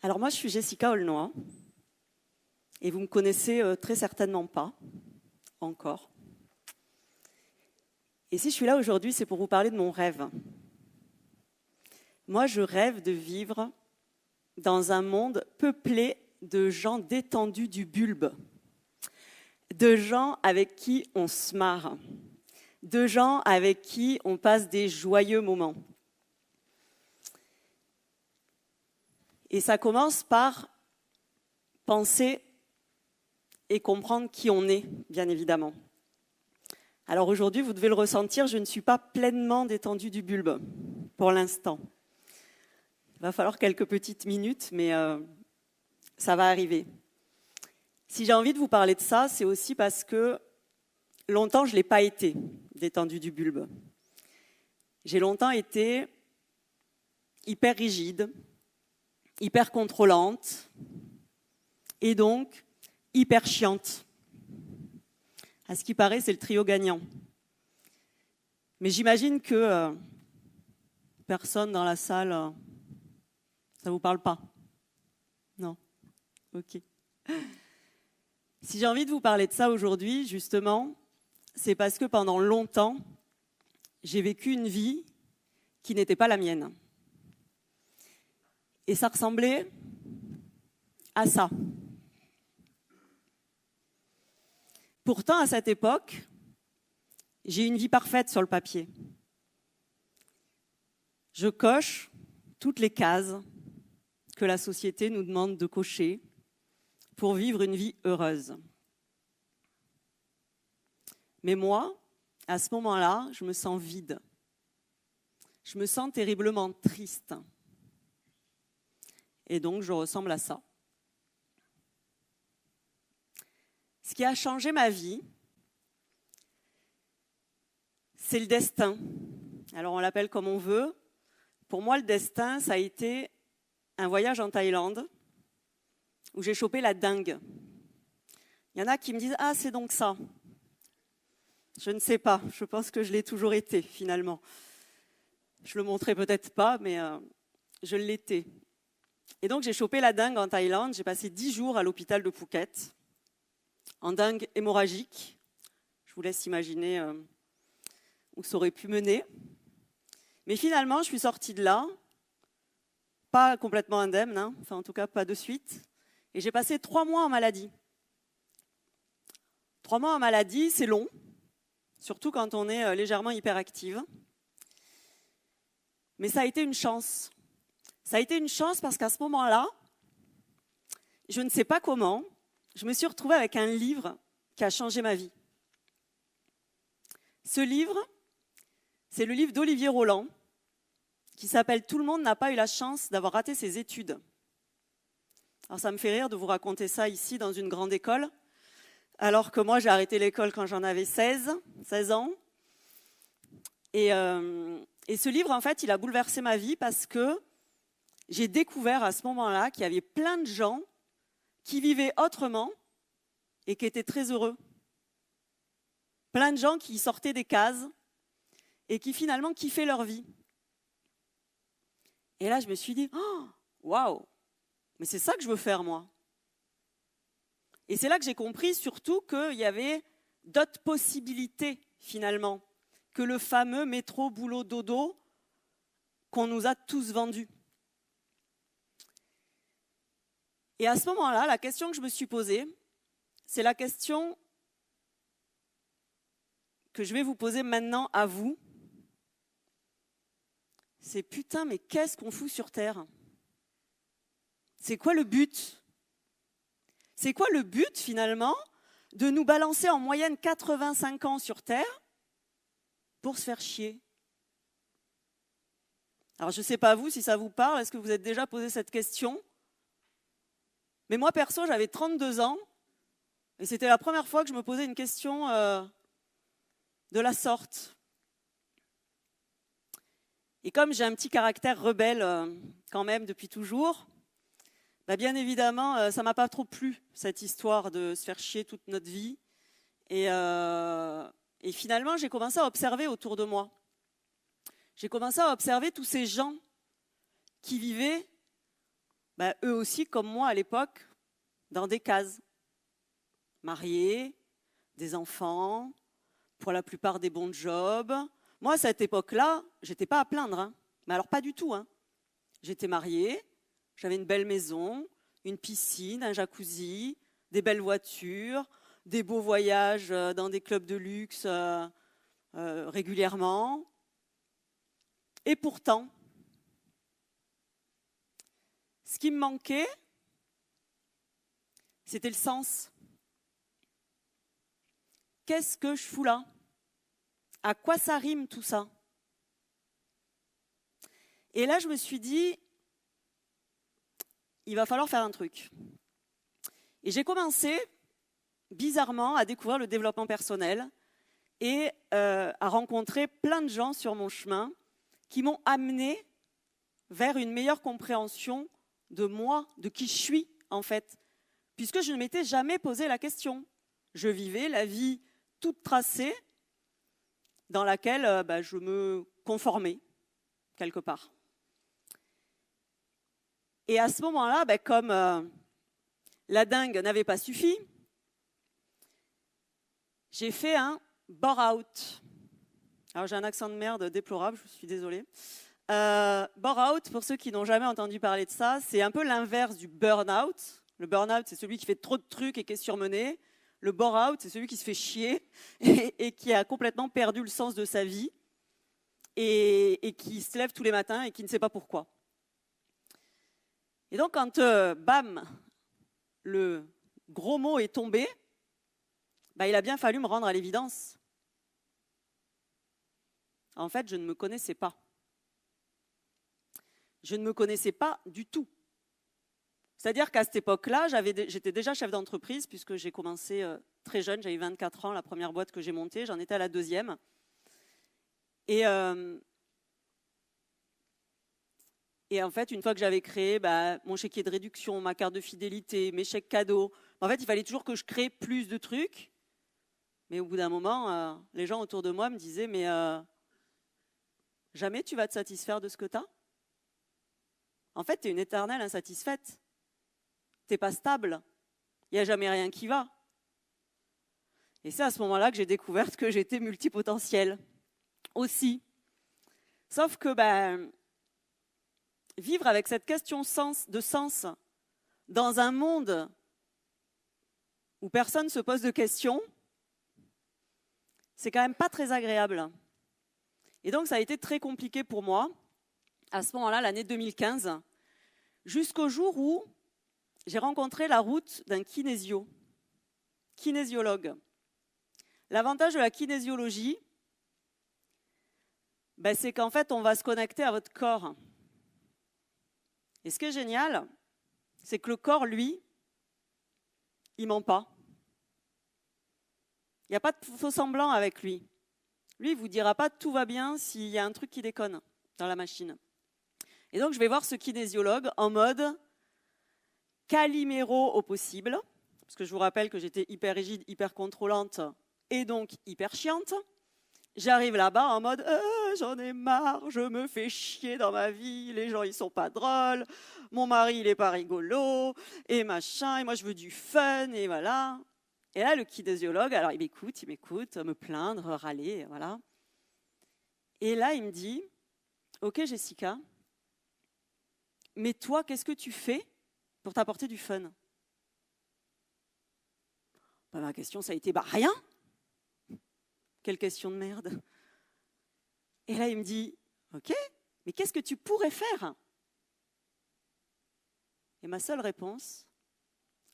Alors moi, je suis Jessica Aulnois et vous me connaissez très certainement pas encore. Et si je suis là aujourd'hui, c'est pour vous parler de mon rêve. Moi, je rêve de vivre dans un monde peuplé de gens détendus du bulbe, de gens avec qui on se marre, de gens avec qui on passe des joyeux moments. Et ça commence par penser et comprendre qui on est, bien évidemment. Alors aujourd'hui, vous devez le ressentir, je ne suis pas pleinement détendue du bulbe, pour l'instant. Il va falloir quelques petites minutes, mais ça va arriver. Si j'ai envie de vous parler de ça, c'est aussi parce que longtemps, je ne l'ai pas été, détendue du bulbe. J'ai longtemps été hyper rigide, hyper contrôlante et donc hyper chiante. À ce qui paraît, c'est le trio gagnant. Mais j'imagine que personne dans la salle, ça ne vous parle pas? Non? Ok. Si j'ai envie de vous parler de ça aujourd'hui, justement, c'est parce que pendant longtemps, j'ai vécu une vie qui n'était pas la mienne. Et ça ressemblait à ça. Pourtant, à cette époque, j'ai une vie parfaite sur le papier. Je coche toutes les cases que la société nous demande de cocher pour vivre une vie heureuse. Mais moi, à ce moment-là, je me sens vide. Je me sens terriblement triste. Et donc, je ressemble à ça. Ce qui a changé ma vie, c'est le destin. Alors, on l'appelle comme on veut. Pour moi, le destin, ça a été un voyage en Thaïlande où j'ai chopé la dingue. Il y en a qui me disent « Ah, c'est donc ça ». Je ne sais pas. Je pense que je l'ai toujours été, finalement. Je le montrais peut-être pas, mais je l'étais. Et donc, j'ai chopé la dingue en Thaïlande. J'ai passé 10 jours à l'hôpital de Phuket, en dingue hémorragique. Je vous laisse imaginer où ça aurait pu mener. Mais finalement, je suis sortie de là, pas complètement indemne, hein, enfin en tout cas pas de suite. Et j'ai passé 3 mois en maladie. 3 mois en maladie, c'est long, surtout quand on est légèrement hyperactive. Mais ça a été une chance. Ça a été une chance parce qu'à ce moment-là, je ne sais pas comment, je me suis retrouvée avec un livre qui a changé ma vie. Ce livre, c'est le livre d'Olivier Roland, qui s'appelle « Tout le monde n'a pas eu la chance d'avoir raté ses études ». Alors ça me fait rire de vous raconter ça ici dans une grande école, alors que moi j'ai arrêté l'école quand j'en avais 16 ans. Et ce livre, en fait, il a bouleversé ma vie parce que j'ai découvert à ce moment-là qu'il y avait plein de gens qui vivaient autrement et qui étaient très heureux. Plein de gens qui sortaient des cases et qui finalement kiffaient leur vie. Et là, je me suis dit, oh, waouh, mais c'est ça que je veux faire, moi. Et c'est là que j'ai compris surtout qu'il y avait d'autres possibilités, finalement, que le fameux métro, boulot, dodo qu'on nous a tous vendu. Et à ce moment-là, la question que je me suis posée, c'est la question que je vais vous poser maintenant à vous. C'est putain, mais qu'est-ce qu'on fout sur Terre? C'est quoi le but? C'est quoi le but, finalement, de nous balancer en moyenne 85 ans sur Terre pour se faire chier? Alors, je ne sais pas vous, si ça vous parle, est-ce que vous êtes déjà posé cette question? Mais moi, perso, j'avais 32 ans et c'était la première fois que je me posais une question de la sorte. Et comme j'ai un petit caractère rebelle quand même depuis toujours, bah bien évidemment, ça ne m'a pas trop plu, cette histoire de se faire chier toute notre vie. Et finalement, j'ai commencé à observer autour de moi. J'ai commencé à observer tous ces gens qui vivaient eux aussi, comme moi à l'époque, dans des cases. Mariés, des enfants, pour la plupart des bons jobs. Moi, à cette époque-là, j'étais pas à plaindre. Hein. Mais alors, pas du tout. Hein. J'étais mariée, j'avais une belle maison, une piscine, un jacuzzi, des belles voitures, des beaux voyages dans des clubs de luxe régulièrement. Et pourtant, ce qui me manquait, c'était le sens. Qu'est-ce que je fous là? À quoi ça rime tout ça? Et là, je me suis dit, il va falloir faire un truc. Et j'ai commencé, bizarrement, à découvrir le développement personnel et à rencontrer plein de gens sur mon chemin qui m'ont amené vers une meilleure compréhension de moi, de qui je suis, en fait, puisque je ne m'étais jamais posé la question. Je vivais la vie toute tracée dans laquelle je me conformais, quelque part. Et à ce moment-là, comme la dingue n'avait pas suffi, j'ai fait un bore-out. Alors j'ai un accent de merde déplorable, je suis désolée. Bore-out, pour ceux qui n'ont jamais entendu parler de ça, c'est un peu l'inverse du burn-out. Le burn-out, c'est celui qui fait trop de trucs et qui est surmené. Le bore-out, c'est celui qui se fait chier et qui a complètement perdu le sens de sa vie et qui se lève tous les matins et qui ne sait pas pourquoi. Et donc, quand, bam, le gros mot est tombé, il a bien fallu me rendre à l'évidence. En fait, je ne me connaissais pas. Je ne me connaissais pas du tout. C'est-à-dire qu'à cette époque-là, j'étais déjà chef d'entreprise puisque j'ai commencé très jeune, j'avais 24 ans, la première boîte que j'ai montée, j'en étais à la deuxième. Et en fait, une fois que j'avais créé mon chéquier de réduction, ma carte de fidélité, mes chèques cadeaux, en fait, il fallait toujours que je crée plus de trucs. Mais au bout d'un moment, les gens autour de moi me disaient « Mais jamais tu vas te satisfaire de ce que tu as ?» En fait, tu es une éternelle insatisfaite. Tu n'es pas stable. Il n'y a jamais rien qui va. Et c'est à ce moment-là que j'ai découvert que j'étais multipotentielle aussi. Sauf que vivre avec cette question de sens dans un monde où personne ne se pose de questions, c'est quand même pas très agréable. Et donc ça a été très compliqué pour moi, à ce moment-là, l'année 2015, jusqu'au jour où j'ai rencontré la route d'un kinésiologue. L'avantage de la kinésiologie, c'est qu'en fait, on va se connecter à votre corps. Et ce qui est génial, c'est que le corps, lui, il ment pas. Il n'y a pas de faux semblant avec lui. Lui, il ne vous dira pas tout va bien s'il y a un truc qui déconne dans la machine. Et donc, je vais voir ce kinésiologue en mode Calimero au possible, parce que je vous rappelle que j'étais hyper rigide, hyper contrôlante et donc hyper chiante. J'arrive là-bas en mode j'en ai marre, je me fais chier dans ma vie, les gens ils sont pas drôles, mon mari il est pas rigolo, et machin, et moi je veux du fun, et voilà. Et là le kinésiologue, alors il m'écoute, me plaindre, râler, voilà. Et là il me dit, ok Jessica, mais toi qu'est-ce que tu fais pour t'apporter du fun? Ma question ça a été, rien. Quelle question de merde. Et là, il me dit, ok, mais qu'est-ce que tu pourrais faire? Et ma seule réponse,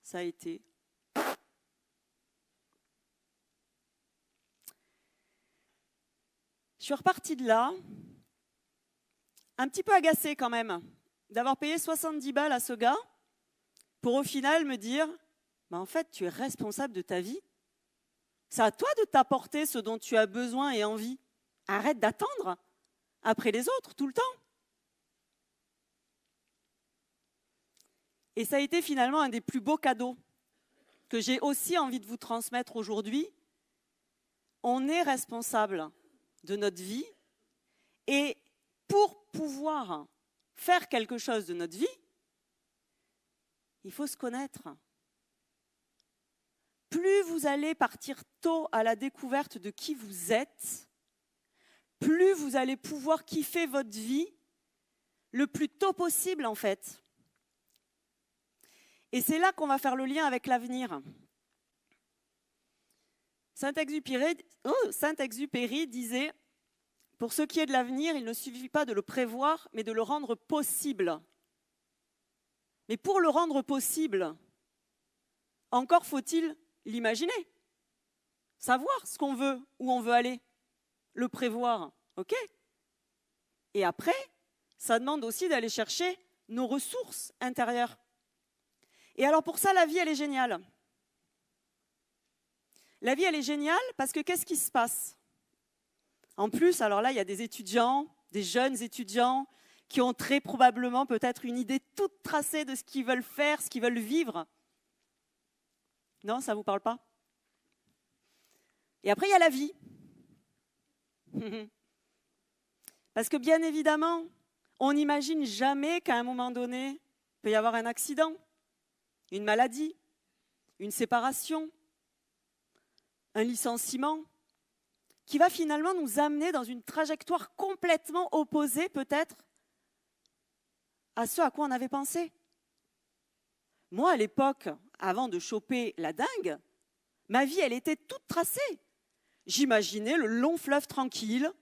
ça a été, je suis repartie de là, un petit peu agacée quand même, d'avoir payé 70 balles à ce gars, pour au final me dire, en fait, tu es responsable de ta vie. C'est à toi de t'apporter ce dont tu as besoin et envie. Arrête d'attendre après les autres tout le temps. Et ça a été finalement un des plus beaux cadeaux que j'ai aussi envie de vous transmettre aujourd'hui. On est responsable de notre vie et pour pouvoir faire quelque chose de notre vie, il faut se connaître. Plus vous allez partir tôt à la découverte de qui vous êtes, plus vous allez pouvoir kiffer votre vie le plus tôt possible en fait. Et c'est là qu'on va faire le lien avec l'avenir. Saint-Exupéry disait « Pour ce qui est de l'avenir, il ne suffit pas de le prévoir, mais de le rendre possible. » Mais pour le rendre possible, encore faut-il l'imaginer, savoir ce qu'on veut, où on veut aller, le prévoir, ok ? Et après, ça demande aussi d'aller chercher nos ressources intérieures. Et alors pour ça, la vie, elle est géniale. La vie, elle est géniale parce que qu'est-ce qui se passe ? En plus, alors là, il y a des étudiants, des jeunes étudiants qui ont très probablement peut-être une idée toute tracée de ce qu'ils veulent faire, ce qu'ils veulent vivre. Non, ça ne vous parle pas ? Et après, il y a la vie. Parce que bien évidemment, on n'imagine jamais qu'à un moment donné, il peut y avoir un accident, une maladie, une séparation, un licenciement, qui va finalement nous amener dans une trajectoire complètement opposée peut-être à ce à quoi on avait pensé. Moi, à l'époque, avant de choper la dingue, ma vie, elle était toute tracée. J'imaginais le long fleuve tranquille,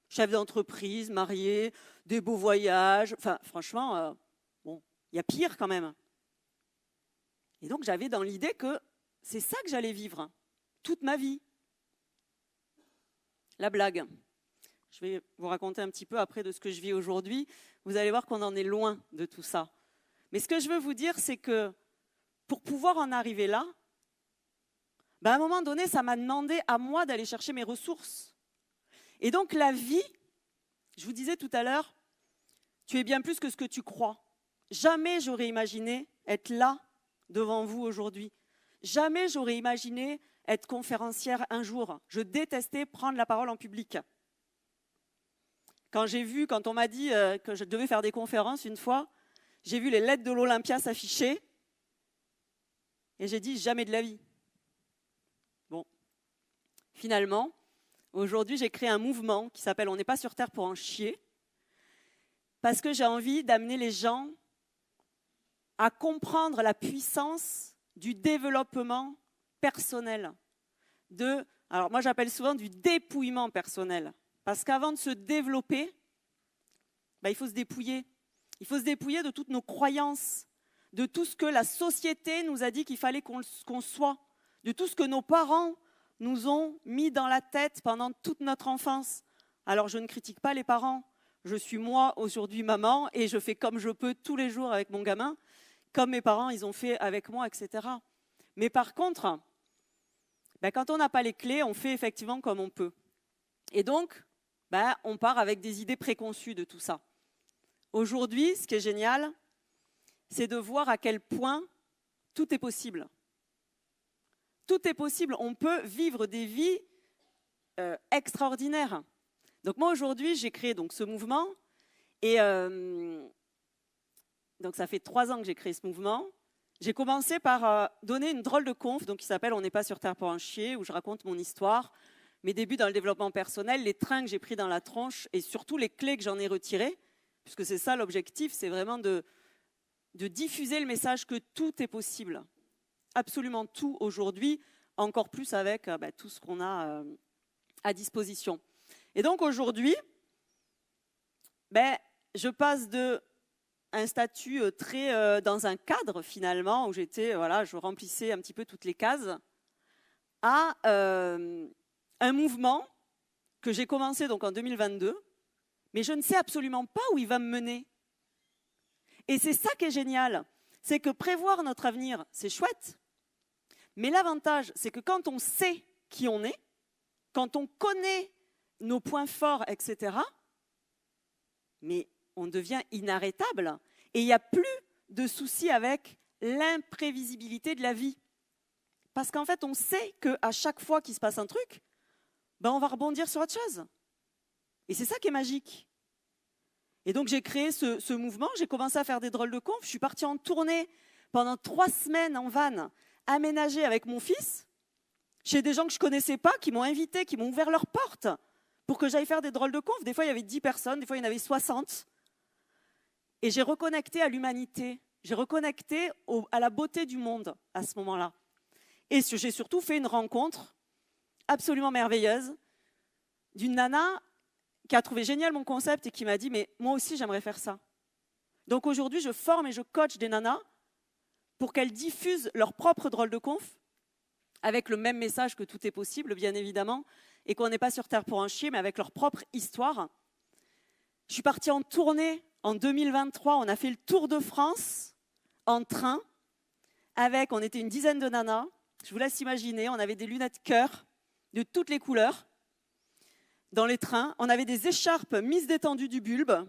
chef d'entreprise, marié, des beaux voyages. Enfin, franchement, bon, il y a pire quand même. Et donc, j'avais dans l'idée que c'est ça que j'allais vivre, toute ma vie. La blague. Je vais vous raconter un petit peu après de ce que je vis aujourd'hui. Vous allez voir qu'on en est loin de tout ça. Mais ce que je veux vous dire, c'est que pour pouvoir en arriver là, à un moment donné, ça m'a demandé à moi d'aller chercher mes ressources. Et donc la vie, je vous disais tout à l'heure, tu es bien plus que ce que tu crois. Jamais j'aurais imaginé être là devant vous aujourd'hui. Jamais j'aurais imaginé être conférencière un jour. Je détestais prendre la parole en public. Quand on m'a dit que je devais faire des conférences une fois, j'ai vu les lettres de l'Olympia s'afficher et j'ai dit jamais de la vie. Bon, finalement, aujourd'hui, j'ai créé un mouvement qui s'appelle « On n'est pas sur Terre pour en chier » parce que j'ai envie d'amener les gens à comprendre la puissance du développement personnel. Alors moi, j'appelle souvent du dépouillement personnel. Parce qu'avant de se développer, il faut se dépouiller. Il faut se dépouiller de toutes nos croyances, de tout ce que la société nous a dit qu'il fallait qu'on soit, de tout ce que nos parents nous ont mis dans la tête pendant toute notre enfance. Alors je ne critique pas les parents, je suis moi aujourd'hui maman et je fais comme je peux tous les jours avec mon gamin, comme mes parents ils ont fait avec moi, etc. Mais par contre, quand on n'a pas les clés, on fait effectivement comme on peut. Et donc, on part avec des idées préconçues de tout ça. Aujourd'hui, ce qui est génial, c'est de voir à quel point tout est possible. Tout est possible, on peut vivre des vies extraordinaires. Donc moi aujourd'hui, j'ai créé ce mouvement et donc ça fait 3 ans que j'ai créé ce mouvement. J'ai commencé par donner une drôle de conf qui s'appelle « On n'est pas sur Terre pour en chier » où je raconte mon histoire, mes débuts dans le développement personnel, les trains que j'ai pris dans la tronche et surtout les clés que j'en ai retirées, puisque c'est ça l'objectif, c'est vraiment de diffuser le message que tout est possible. Absolument tout aujourd'hui, encore plus avec tout ce qu'on a à disposition. Et donc aujourd'hui, je passe de un statut très dans un cadre finalement où je remplissais un petit peu toutes les cases à un mouvement que j'ai commencé en 2022, mais je ne sais absolument pas où il va me mener. Et c'est ça qui est génial, c'est que prévoir notre avenir, c'est chouette, mais l'avantage, c'est que quand on sait qui on est, quand on connaît nos points forts, etc., mais on devient inarrêtable et il n'y a plus de soucis avec l'imprévisibilité de la vie. Parce qu'en fait, on sait qu'à chaque fois qu'il se passe un truc, on va rebondir sur autre chose. Et c'est ça qui est magique. Et donc, j'ai créé ce mouvement, j'ai commencé à faire des drôles de confs, je suis partie en tournée pendant 3 semaines en van, aménagé avec mon fils, chez des gens que je ne connaissais pas, qui m'ont invité, qui m'ont ouvert leurs portes pour que j'aille faire des drôles de confs. Des fois, il y avait 10 personnes, des fois, il y en avait 60. Et j'ai reconnecté à l'humanité, j'ai reconnecté à la beauté du monde à ce moment-là. Et j'ai surtout fait une rencontre absolument merveilleuse d'une nana qui a trouvé génial mon concept et qui m'a dit « mais moi aussi, j'aimerais faire ça ». Donc aujourd'hui, je forme et je coach des nanas pour qu'elles diffusent leur propre drôle de conf avec le même message que tout est possible, bien évidemment, et qu'on n'est pas sur Terre pour un chier, mais avec leur propre histoire. Je suis partie en tournée en 2023, on a fait le tour de France en train, on était une dizaine de nanas, je vous laisse imaginer, on avait des lunettes cœur de toutes les couleurs dans les trains, on avait des écharpes Miss Détendue du bulbe,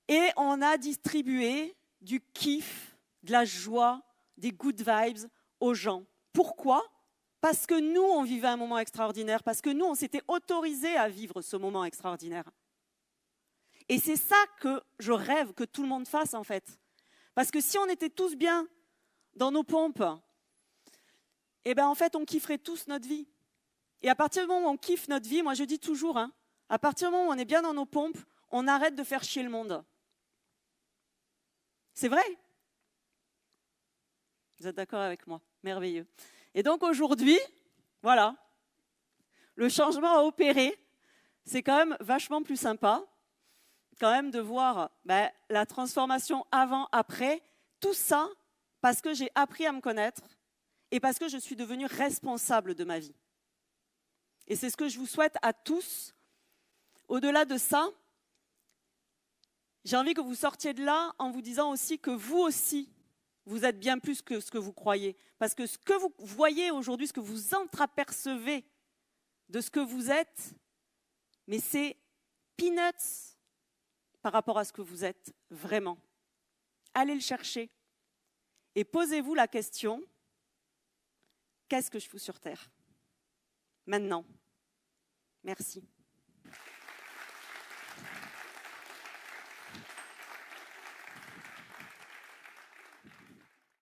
et on a distribué du kiff, de la joie, des good vibes aux gens. Pourquoi ? Parce que nous, on vivait un moment extraordinaire, parce que nous, on s'était autorisé à vivre ce moment extraordinaire. Et c'est ça que je rêve que tout le monde fasse, en fait. Parce que si on était tous bien dans nos pompes, eh bien, en fait, on kifferait tous notre vie. Et à partir du moment où on kiffe notre vie, moi, je dis toujours, à partir du moment où on est bien dans nos pompes, on arrête de faire chier le monde. C'est vrai ? Vous êtes d'accord avec moi ? Merveilleux. Et donc aujourd'hui, voilà, le changement à opérer, c'est quand même vachement plus sympa, quand même de voir la transformation avant-après, tout ça parce que j'ai appris à me connaître et parce que je suis devenue responsable de ma vie. Et c'est ce que je vous souhaite à tous. Au-delà de ça, j'ai envie que vous sortiez de là en vous disant aussi que vous aussi, vous êtes bien plus que ce que vous croyez. Parce que ce que vous voyez aujourd'hui, ce que vous entreapercevez de ce que vous êtes, mais c'est peanuts par rapport à ce que vous êtes vraiment. Allez le chercher et posez-vous la question, qu'est-ce que je fous sur Terre ? Maintenant. Merci.